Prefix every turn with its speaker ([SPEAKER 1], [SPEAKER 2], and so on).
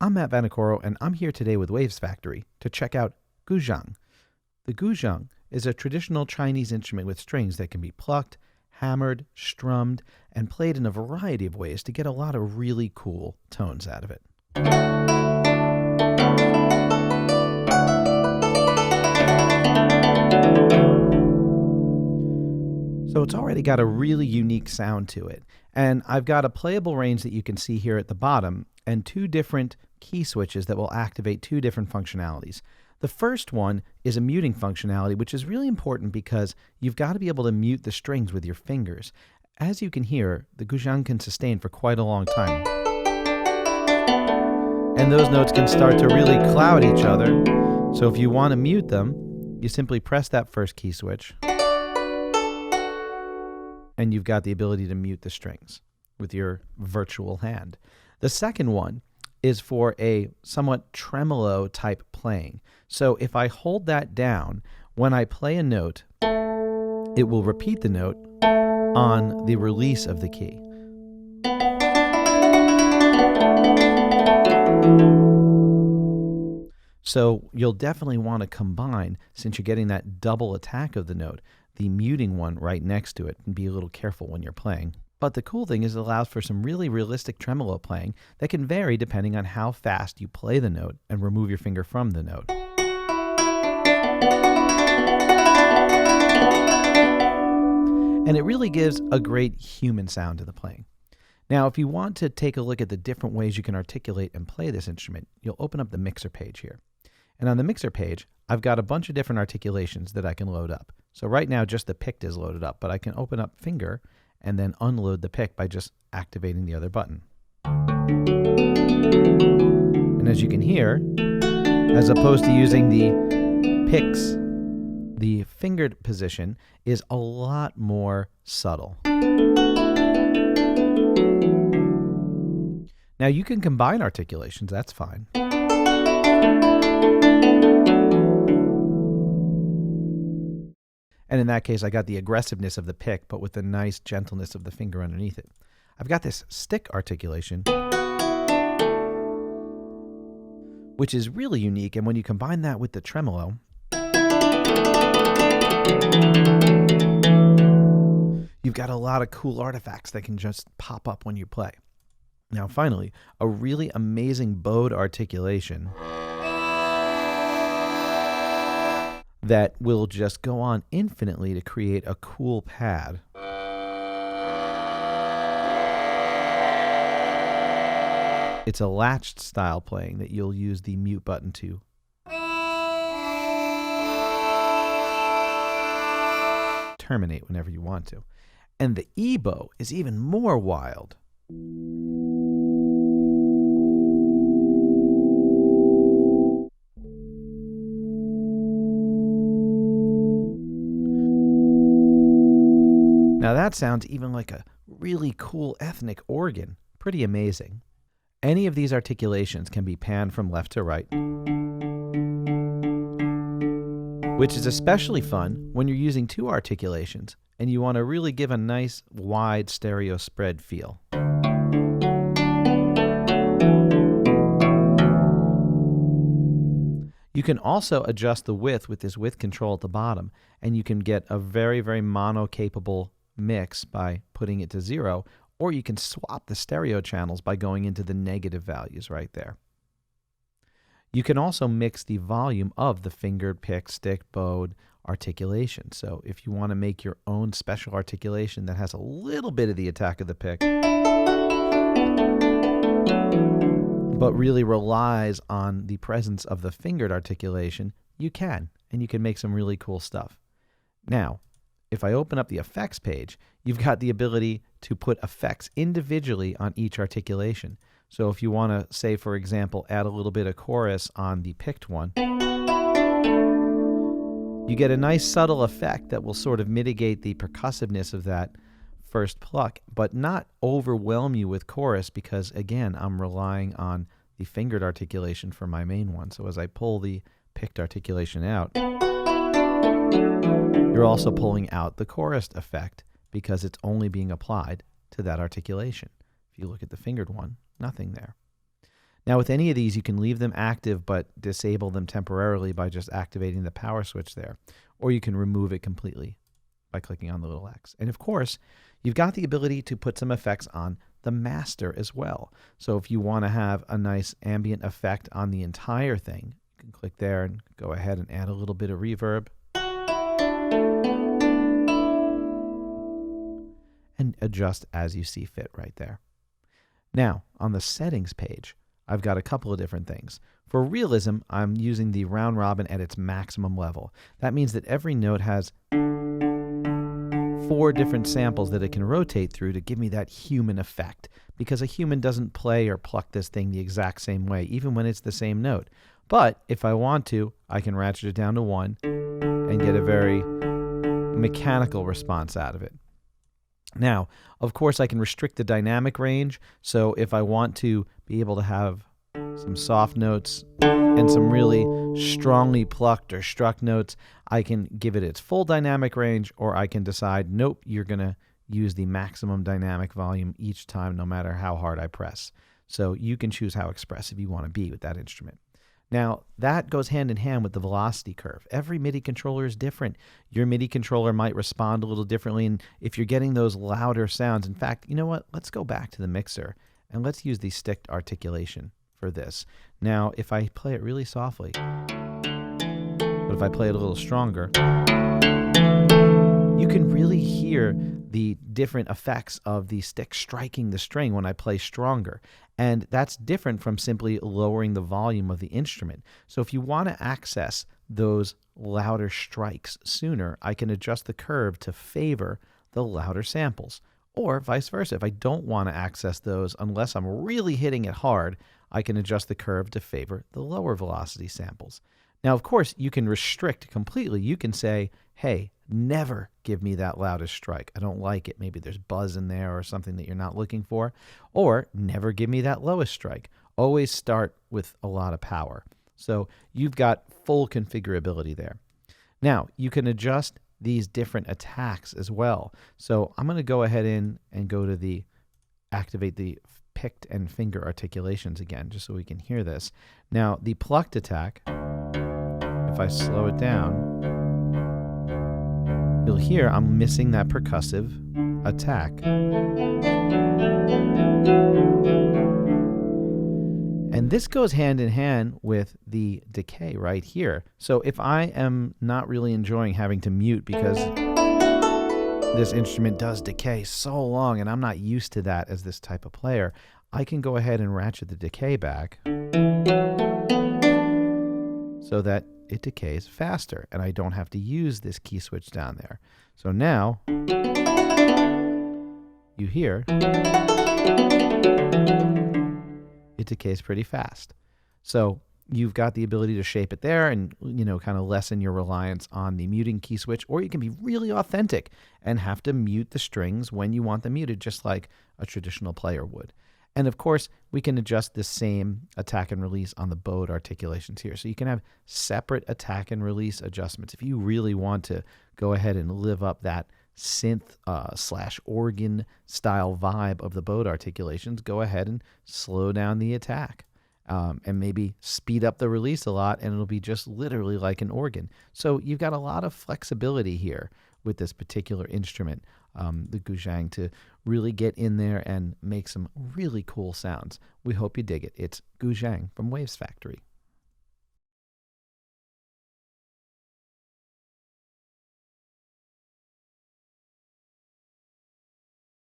[SPEAKER 1] I'm Matt Vanacoro, and I'm here today with Waves Factory to check out Guzheng. The Guzheng is a traditional Chinese instrument with strings that can be plucked, hammered, strummed, and played in a variety of ways to get a lot of really cool tones out of it. So it's already got a really unique sound to it. And I've got a playable range that you can see here at the bottom and two different key switches that will activate two different functionalities. The first one is a muting functionality, which is really important because you've got to be able to mute the strings with your fingers. As you can hear, the Guzheng can sustain for quite a long time. And those notes can start to really cloud each other. So if you want to mute them, you simply press that first key switch, and you've got the ability to mute the strings with your virtual hand. The second one is for a somewhat tremolo type playing. So if I hold that down, when I play a note, it will repeat the note on the release of the key. So you'll definitely want to combine, since you're getting that double attack of the note, the muting one right next to it, and be a little careful when you're playing. But the cool thing is it allows for some really realistic tremolo playing that can vary depending on how fast you play the note and remove your finger from the note. And it really gives a great human sound to the playing. Now, if you want to take a look at the different ways you can articulate and play this instrument, you'll open up the mixer page here. And on the mixer page, I've got a bunch of different articulations that I can load up. So right now, just the picked is loaded up, but I can open up finger and then unload the pick by just activating the other button. And as you can hear, as opposed to using the picks, the fingered position is a lot more subtle. Now you can combine articulations, that's fine. And in that case, I got the aggressiveness of the pick, but with the nice gentleness of the finger underneath it. I've got this stick articulation, which is really unique. And when you combine that with the tremolo, you've got a lot of cool artifacts that can just pop up when you play. Now, finally, a really amazing bowed articulation that will just go on infinitely to create a cool pad. It's a latched style playing that you'll use the mute button to terminate whenever you want to. And the ebow is even more wild. Now that sounds even like a really cool ethnic organ. Pretty amazing. Any of these articulations can be panned from left to right, which is especially fun when you're using two articulations and you want to really give a nice wide stereo spread feel. You can also adjust the width with this width control at the bottom, and you can get a very, very mono-capable mix by putting it to 0, or you can swap the stereo channels by going into the negative values right there. You can also mix the volume of the fingered, pick, stick, bowed articulation. So if you want to make your own special articulation that has a little bit of the attack of the pick, but really relies on the presence of the fingered articulation, you can, and you can make some really cool stuff. Now, if I open up the effects page, you've got the ability to put effects individually on each articulation. So if you want to, say, for example, add a little bit of chorus on the picked one, you get a nice subtle effect that will sort of mitigate the percussiveness of that first pluck, but not overwhelm you with chorus because, again, I'm relying on the fingered articulation for my main one. So as I pull the picked articulation out, you're also pulling out the chorus effect because it's only being applied to that articulation. If you look at the fingered one, nothing there. Now, with any of these, you can leave them active but disable them temporarily by just activating the power switch there, or you can remove it completely by clicking on the little X. And of course, you've got the ability to put some effects on the master as well. So if you want to have a nice ambient effect on the entire thing, you can click there and go ahead and add a little bit of reverb. And adjust as you see fit right there. Now, on the settings page, I've got a couple of different things. For realism, I'm using the round robin at its maximum level. That means that every note has 4 different samples that it can rotate through to give me that human effect, because a human doesn't play or pluck this thing the exact same way, even when it's the same note. But if I want to, I can ratchet it down to 1 and get a very mechanical response out of it. Now, of course, I can restrict the dynamic range, so if I want to be able to have some soft notes and some really strongly plucked or struck notes, I can give it its full dynamic range, or I can decide, nope, you're going to use the maximum dynamic volume each time, no matter how hard I press. So you can choose how expressive you want to be with that instrument. Now, that goes hand in hand with the velocity curve. Every MIDI controller is different. Your MIDI controller might respond a little differently, and if you're getting those louder sounds, in fact, you know what? Let's go back to the mixer, and let's use the stick articulation for this. Now, if I play it really softly, but if I play it a little stronger, you can really hear the different effects of the stick striking the string when I play stronger. And that's different from simply lowering the volume of the instrument. So if you want to access those louder strikes sooner, I can adjust the curve to favor the louder samples. Or vice versa. If I don't want to access those unless I'm really hitting it hard, I can adjust the curve to favor the lower velocity samples. Now, of course, you can restrict completely. You can say, hey, never give me that loudest strike. I don't like it. Maybe there's buzz in there or something that you're not looking for. Or never give me that lowest strike. Always start with a lot of power. So you've got full configurability there. Now, you can adjust these different attacks as well. So I'm going to go ahead and go to the activate the picked and finger articulations again, just so we can hear this. Now, the plucked attack, if I slow it down, you'll hear I'm missing that percussive attack. And this goes hand in hand with the decay right here. So if I am not really enjoying having to mute because this instrument does decay so long and I'm not used to that as this type of player, I can go ahead and ratchet the decay back so that it decays faster and I don't have to use this key switch down there. So now you hear it decays pretty fast. So you've got the ability to shape it there and, kind of lessen your reliance on the muting key switch, or you can be really authentic and have to mute the strings when you want them muted, just like a traditional player would. And of course, we can adjust the same attack and release on the bowed articulations here. So you can have separate attack and release adjustments. If you really want to go ahead and live up that synth / organ style vibe of the bowed articulations, go ahead and slow down the attack and maybe speed up the release a lot, and it'll be just literally like an organ. So you've got a lot of flexibility here with this particular instrument, the Guzheng, to really get in there and make some really cool sounds. We hope you dig it. It's Guzheng from Waves Factory.